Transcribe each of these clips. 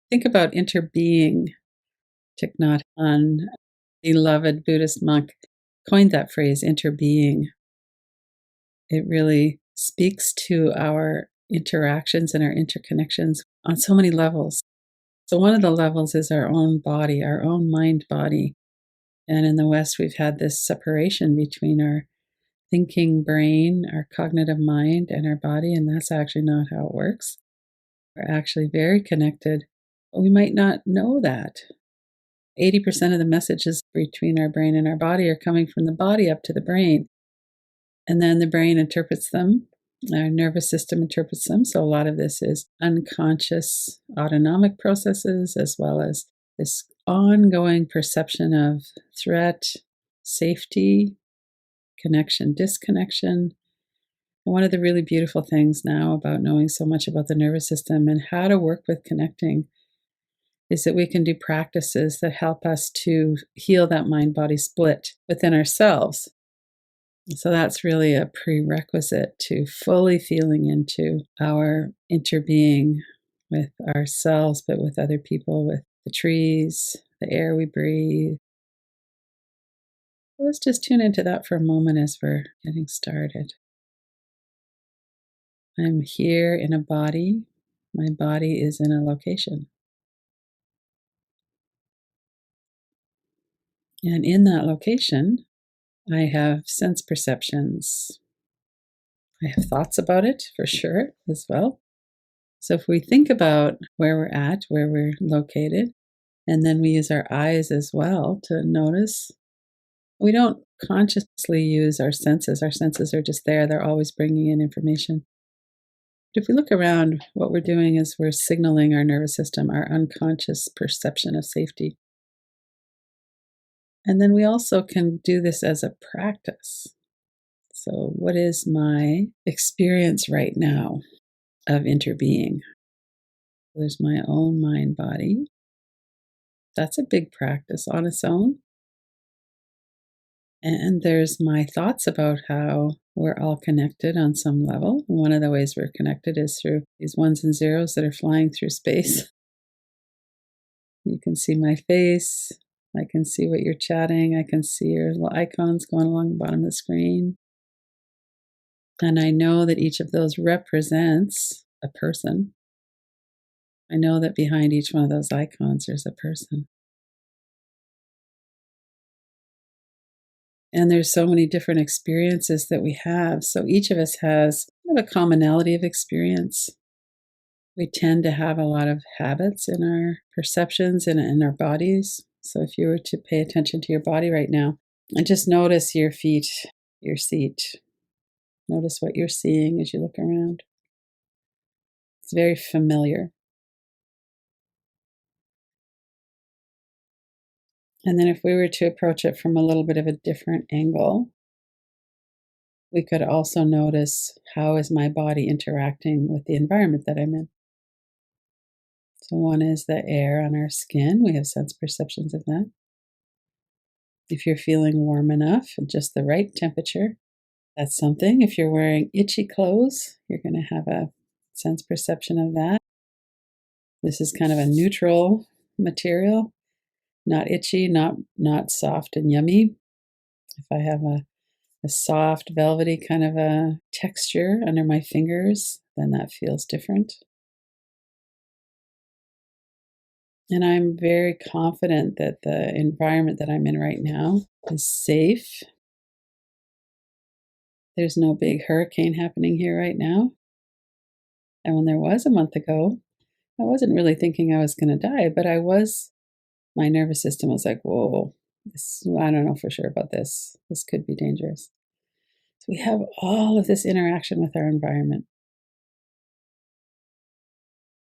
Think about interbeing. Thich Nhat Hanh, beloved Buddhist monk, coined that phrase, interbeing. It really speaks to our interactions and our interconnections on so many levels. So one of the levels is our own body, our own mind-body. And in the West, we've had this separation between our thinking brain, our cognitive mind, and our body, and that's actually not how it works. We're actually very connected, but we might not know that. 80% of the messages between our brain and our body are coming from the body up to the brain. And then the brain interprets them, our nervous system interprets them. So a lot of this is unconscious autonomic processes, as well as this ongoing perception of threat, safety, connection, disconnection. And one of the really beautiful things now about knowing so much about the nervous system and how to work with connecting is that we can do practices that help us to heal that mind-body split within ourselves. So that's really a prerequisite to fully feeling into our interbeing with ourselves, but with other people, with the trees, the air we breathe. Let's just tune into that for a moment as we're getting started. I'm here in a body. My body is in a location. And in that location, I have sense perceptions. I have thoughts about it for sure as well. So if we think about where we're at, where we're located, and then we use our eyes as well to notice, we don't consciously use our senses. Our senses are just there. They're always bringing in information. But if we look around, what we're doing is we're signaling our nervous system, our unconscious perception of safety. And then we also can do this as a practice. So what is my experience right now of interbeing? There's my own mind body. That's a big practice on its own. And there's my thoughts about how we're all connected on some level. One of the ways we're connected is through these ones and zeros that are flying through space. You can see my face. I can see what you're chatting. I can see your little icons going along the bottom of the screen. And I know that each of those represents a person. I know that behind each one of those icons, there's a person. And there's so many different experiences that we have. So each of us has kind of a commonality of experience. We tend to have a lot of habits in our perceptions and in our bodies. So if you were to pay attention to your body right now and just notice your feet, your seat, notice what you're seeing as you look around. It's very familiar. And then if we were to approach it from a little bit of a different angle, we could also notice, how is my body interacting with the environment that I'm in? So one is the air on our skin. We have sense perceptions of that. If you're feeling warm enough, just the right temperature, that's something. If you're wearing itchy clothes, you're going to have a sense perception of that. This is kind of a neutral material, not itchy, not soft and yummy. If I have a soft, velvety kind of a texture under my fingers, then that feels different. And I'm very confident that the environment that I'm in right now is safe. There's no big hurricane happening here right now. And when there was a month ago, I wasn't really thinking I was going to die, but my nervous system was like, whoa, I don't know for sure about this. This could be dangerous. So we have all of this interaction with our environment.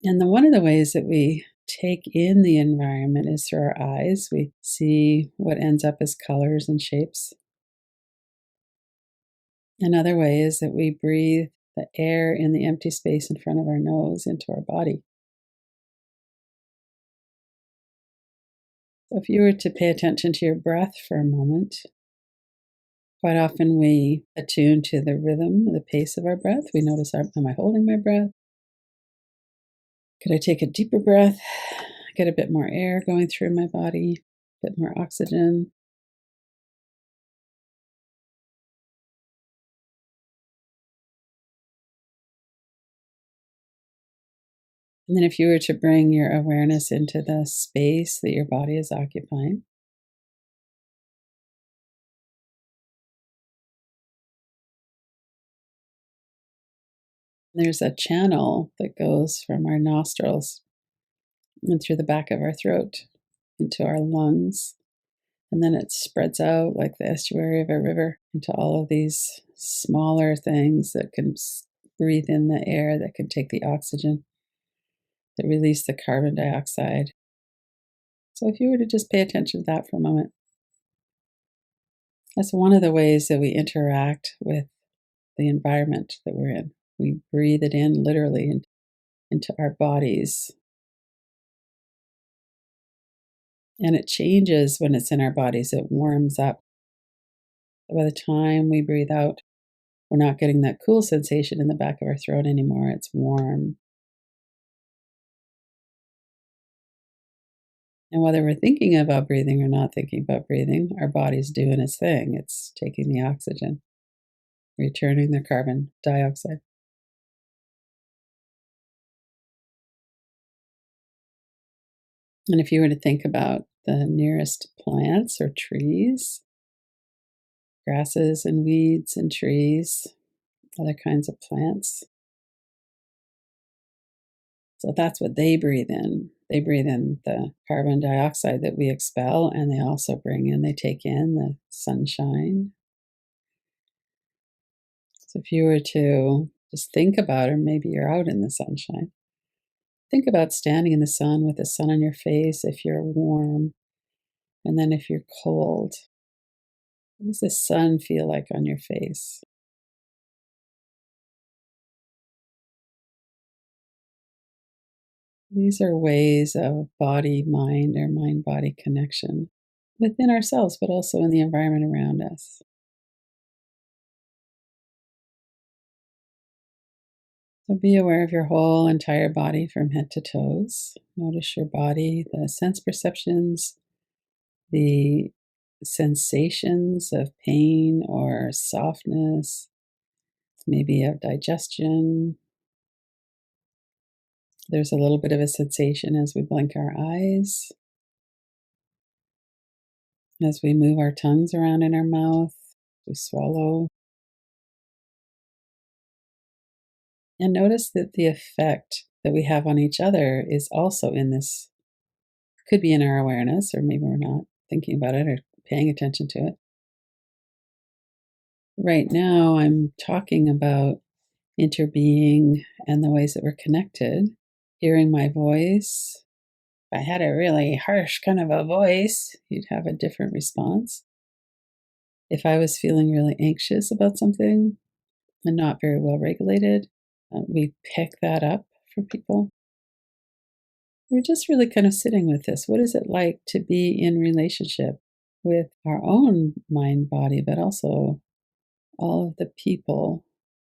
And one of the ways that we take in the environment is through our eyes. We see what ends up as colors and shapes. Another way is that we breathe the air in the empty space in front of our nose into our body. So if you were to pay attention to your breath for a moment, quite often we attune to the rhythm, the pace of our breath. We notice, am I holding my breath? Could I take a deeper breath? get a bit more air going through my body, a bit more oxygen. And then if you were to bring your awareness into the space that your body is occupying, there's a channel that goes from our nostrils and through the back of our throat into our lungs. And then it spreads out like the estuary of a river into all of these smaller things that can breathe in the air, that can take the oxygen, that release the carbon dioxide. So if you were to just pay attention to that for a moment, that's one of the ways that we interact with the environment that we're in. We breathe it in literally into our bodies. And it changes when it's in our bodies, it warms up. By the time we breathe out, we're not getting that cool sensation in the back of our throat anymore. It's warm. And whether we're thinking about breathing or not thinking about breathing, our body's doing its thing. It's taking the oxygen, returning the carbon dioxide. And if you were to think about the nearest plants or trees, grasses and weeds and trees, other kinds of plants. So that's what they breathe in. They breathe in the carbon dioxide that we expel, and they also they take in the sunshine. So if you were to just think about, or maybe you're out in the sunshine, think about standing in the sun with the sun on your face if you're warm, and then if you're cold. What does the sun feel like on your face? These are ways of body mind or mind body connection within ourselves, but also in the environment around us. So be aware of your whole entire body from head to toes. Notice your body, the sense perceptions, the sensations of pain or softness, maybe of digestion. There's a little bit of a sensation as we blink our eyes, as we move our tongues around in our mouth, we swallow. And notice that the effect that we have on each other is also in this, could be in our awareness, or maybe we're not thinking about it or paying attention to it. Right now, I'm talking about interbeing and the ways that we're connected, hearing my voice. If I had a really harsh kind of a voice, you'd have a different response. If I was feeling really anxious about something and not very well regulated, we pick that up for people. We're just really kind of sitting with this. What is it like to be in relationship with our own mind body, but also all of the people,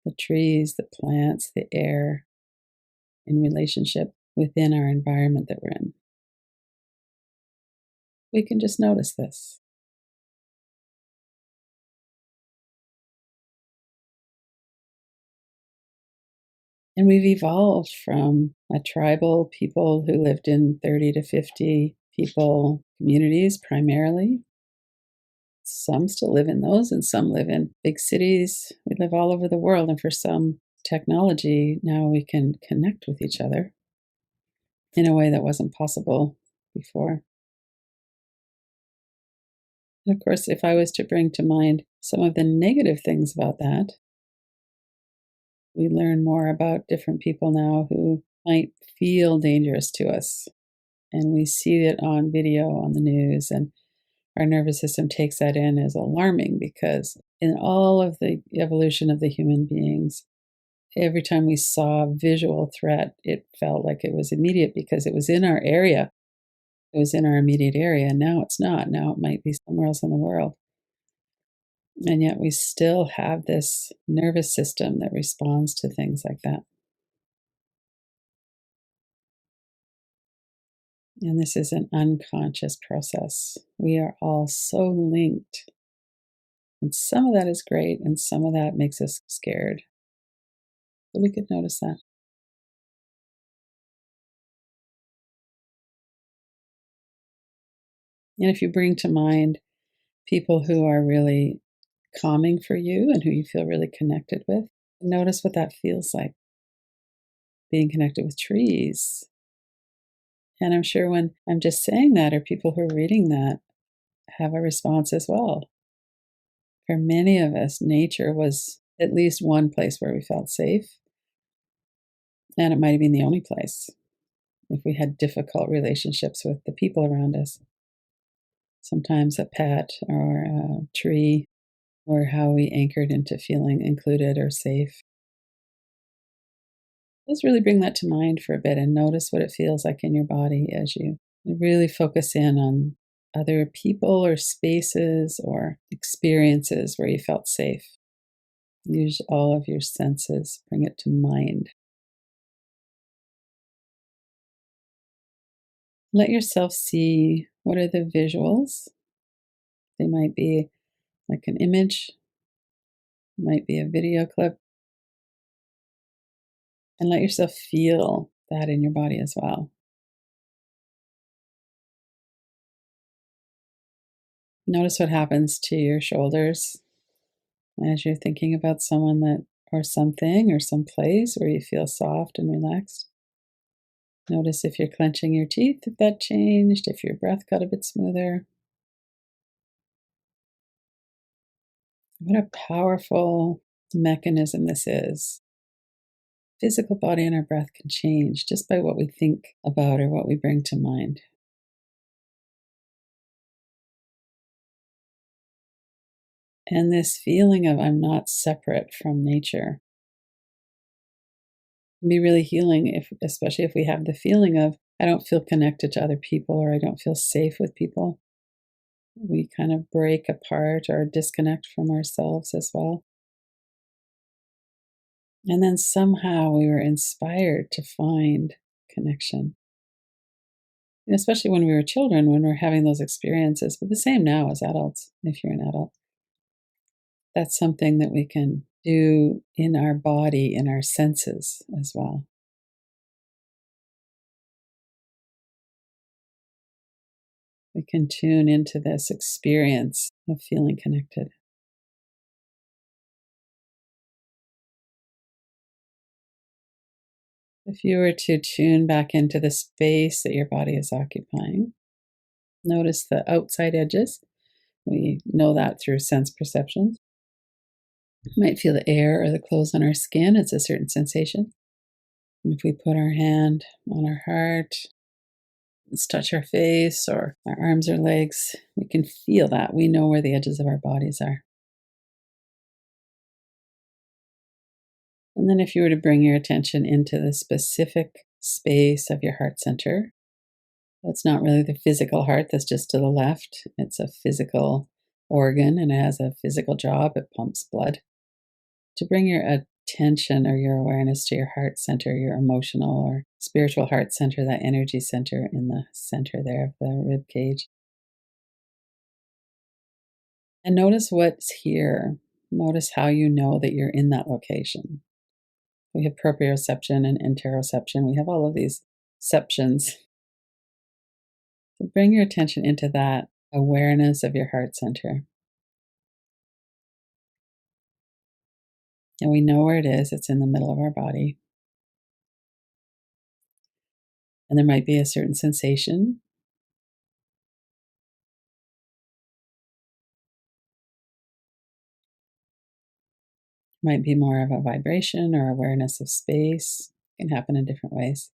the trees, the plants, the air, in relationship within our environment that we're in? We can just notice this. And we've evolved from a tribal people who lived in 30 to 50 people communities primarily. Some still live in those, and some live in big cities. We live all over the world, and for some technology, now we can connect with each other in a way that wasn't possible before. And of course, if I was to bring to mind some of the negative things about that, we learn more about different people now who might feel dangerous to us. And we see it on video on the news, and our nervous system takes that in as alarming, because in all of the evolution of the human beings, every time we saw a visual threat, it felt like it was immediate because it was in our area. It was in our immediate area, and now it's not. Now it might be somewhere else in the world. And yet we still have this nervous system that responds to things like that. And this is an unconscious process. We are all so linked. And some of that is great, and some of that makes us scared. So we could notice that. And if you bring to mind people who are really calming for you and who you feel really connected with, notice what that feels like, being connected with trees. And I'm sure when I'm just saying that, or people who are reading that have a response as well. For many of us, nature was at least one place where we felt safe, and it might have been the only place if we had difficult relationships with the people around us. Sometimes a pet or a tree, or how we anchored into feeling included or safe. Let's really bring that to mind for a bit and notice what it feels like in your body as you really focus in on other people or spaces or experiences where you felt safe. Use all of your senses, bring it to mind. Let yourself see what are the visuals. They might be like an image, might be a video clip, and let yourself feel that in your body as well. Notice what happens to your shoulders as you're thinking about someone that, or something, or some place where you feel soft and relaxed. Notice if you're clenching your teeth, if that changed, if your breath got a bit smoother. What a powerful mechanism this is. Physical body and our breath can change just by what we think about or what we bring to mind. And this feeling of I'm not separate from nature can be really healing, if, especially if we have the feeling of I don't feel connected to other people or I don't feel safe with people. We kind of break apart or disconnect from ourselves as well. And then somehow we were inspired to find connection. And especially when we were children, when we're having those experiences, but the same now as adults, if you're an adult. That's something that we can do in our body, in our senses as well. We can tune into this experience of feeling connected. If you were to tune back into the space that your body is occupying, notice the outside edges. We know that through sense perceptions. You might feel the air or the clothes on our skin. It's a certain sensation. If we put our hand on our heart, let's touch our face or our arms or legs, we can feel that. We know where the edges of our bodies are. And then if you were to bring your attention into the specific space of your heart center, it's not really the physical heart that's just to the left. It's a physical organ and it has a physical job. It pumps blood. To bring your attention or your awareness to your heart center, your emotional or spiritual heart center, that energy center in the center there of the rib cage. And notice what's here. Notice how you know that you're in that location. We have proprioception and interoception. We have all of these ceptions. So bring your attention into that awareness of your heart center. And we know where it is. It's in the middle of our body. And there might be a certain sensation. Might be more of a vibration or awareness of space. It can happen in different ways.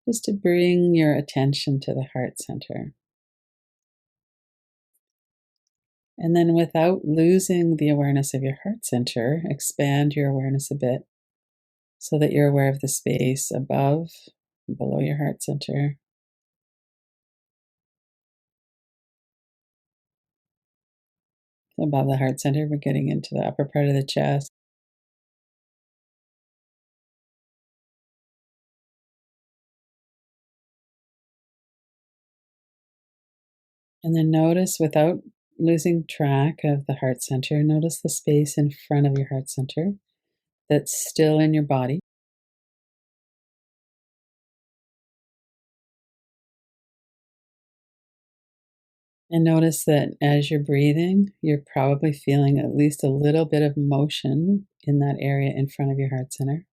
Just to bring your attention to the heart center. And then without losing the awareness of your heart center, expand your awareness a bit so that you're aware of the space above and below your heart center. Above the heart center, we're getting into the upper part of the chest. And then notice, without losing track of the heart center, notice the space in front of your heart center that's still in your body. And notice that as you're breathing, you're probably feeling at least a little bit of motion in that area in front of your heart center.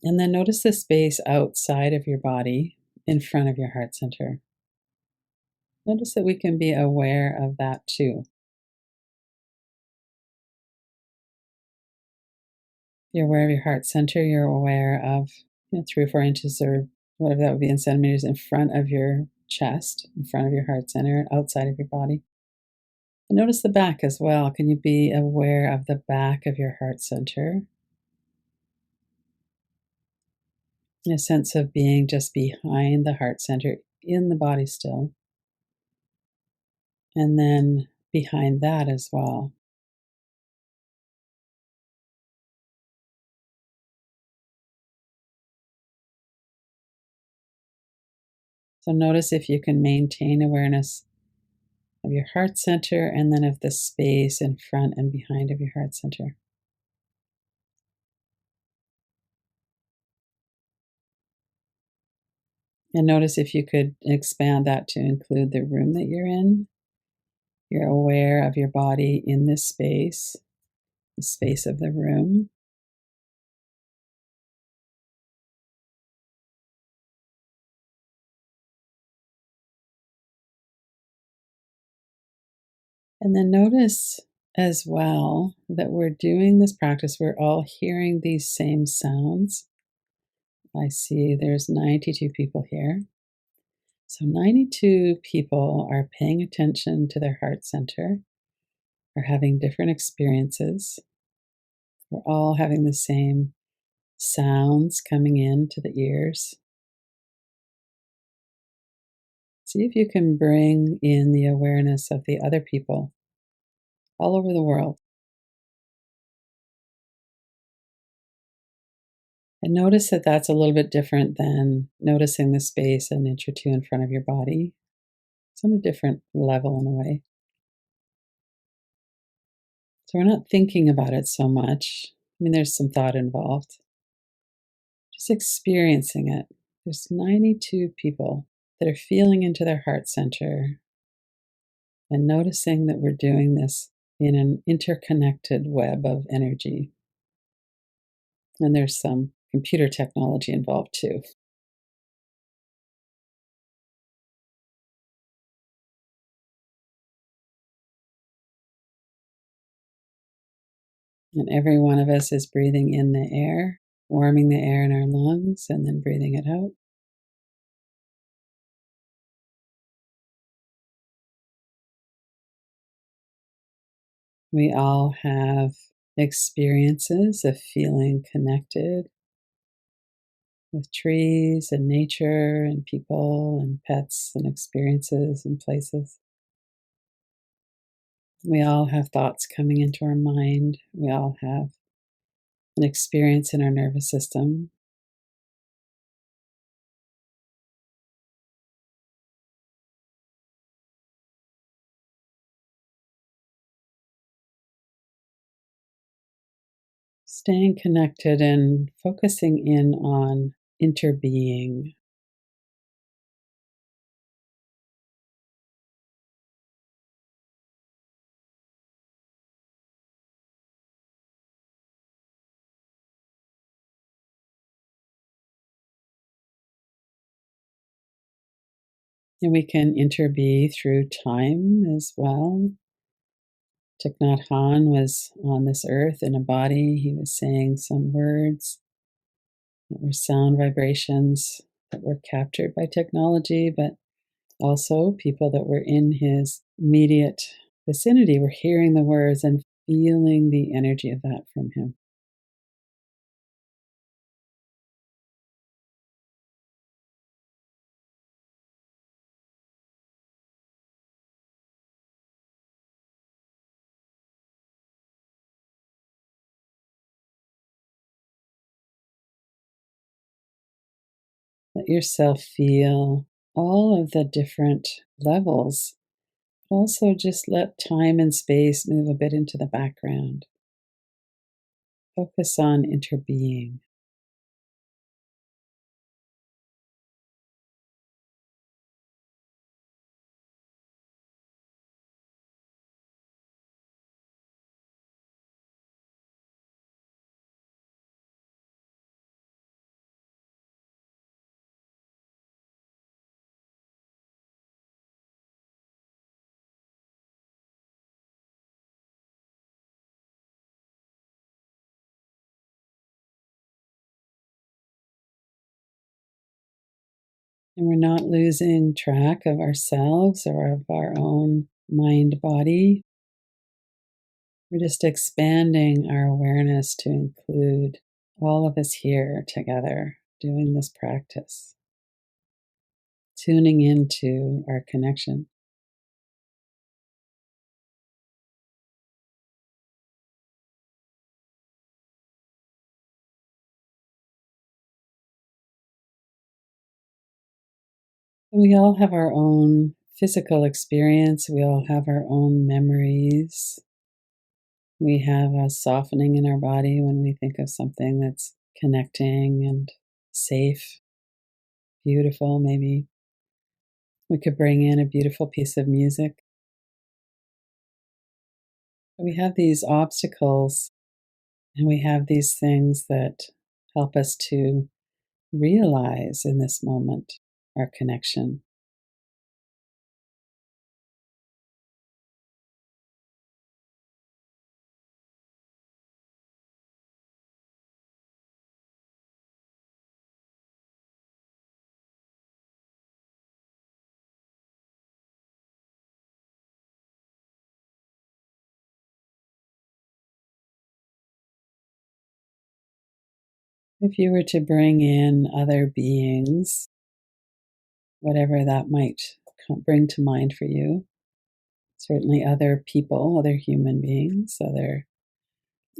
And then notice the space outside of your body in front of your heart center. Notice that we can be aware of that too. You're aware of your heart center, you're aware of 3 or 4 inches or whatever that would be in centimeters in front of your chest, in front of your heart center, outside of your body. And notice the back as well. Can you be aware of the back of your heart center? A sense of being just behind the heart center in the body still. And then behind that as well. So notice if you can maintain awareness of your heart center and then of the space in front and behind of your heart center. And notice if you could expand that to include the room that you're in. You're aware of your body in this space, the space of the room. And then notice as well that we're doing this practice, we're all hearing these same sounds. I see there's 92 people here. So 92 people are paying attention to their heart center, are having different experiences. We're all having the same sounds coming into the ears. See if you can bring in the awareness of the other people all over the world. And notice that that's a little bit different than noticing the space an inch or two in front of your body. It's on a different level in a way. So we're not thinking about it so much. I mean, there's some thought involved. Just experiencing it. There's 92 people that are feeling into their heart center and noticing that we're doing this in an interconnected web of energy. And there's some computer technology involved too. And every one of us is breathing in the air, warming the air in our lungs, and then breathing it out. We all have experiences of feeling connected with trees and nature and people and pets and experiences and places. We all have thoughts coming into our mind. We all have an experience in our nervous system. Staying connected and focusing in on interbeing. And we can interbe through time as well. Thich Nhat Hanh was on this earth in a body. He was saying some words that were sound vibrations that were captured by technology, but also people that were in his immediate vicinity were hearing the words and feeling the energy of that from him. Let yourself feel all of the different levels. Also, just let time and space move a bit into the background. Focus on interbeing. And we're not losing track of ourselves or of our own mind body. We're just expanding our awareness to include all of us here together doing this practice, tuning into our connection. We all have our own physical experience, we all have our own memories. We have a softening in our body when we think of something that's connecting and safe, beautiful, maybe. We could bring in a beautiful piece of music. We have these obstacles and we have these things that help us to realize in this moment our connection. If you were to bring in other beings, whatever that might bring to mind for you, certainly other people, other human beings, other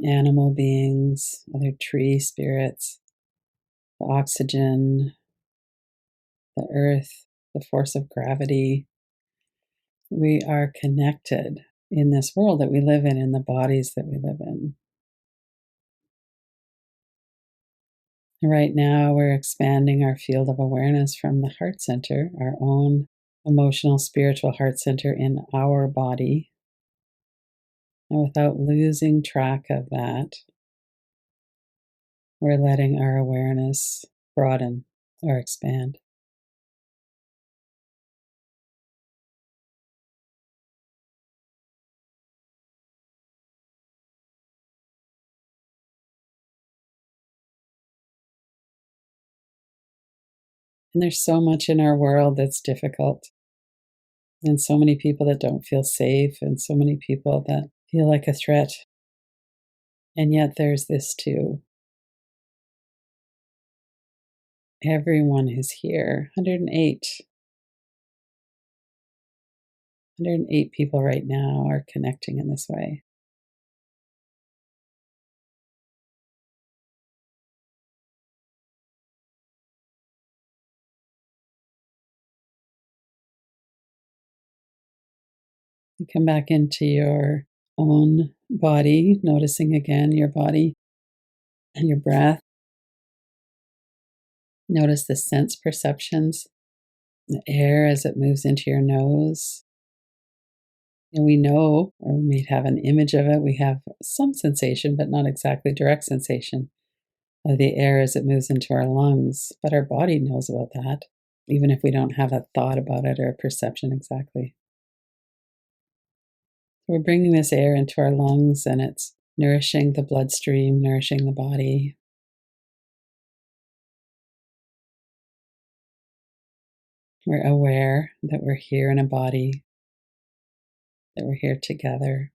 animal beings, other tree spirits, the oxygen, the earth, the force of gravity. We are connected in this world that we live in the bodies that we live in. Right now, we're expanding our field of awareness from the heart center, our own emotional, spiritual heart center in our body. And without losing track of that, we're letting our awareness broaden or expand. And there's so much in our world that's difficult, and so many people that don't feel safe, and so many people that feel like a threat. And yet, there's this too. Everyone who's here, 108 people right now are connecting in this way. You come back into your own body, noticing again your body and your breath. Notice the sense perceptions, the air as it moves into your nose. And we know, or we may have an image of it, we have some sensation, but not exactly direct sensation of the air as it moves into our lungs. But our body knows about that, even if we don't have a thought about it or a perception exactly. We're bringing this air into our lungs and it's nourishing the bloodstream, nourishing the body. We're aware that we're here in a body, that we're here together.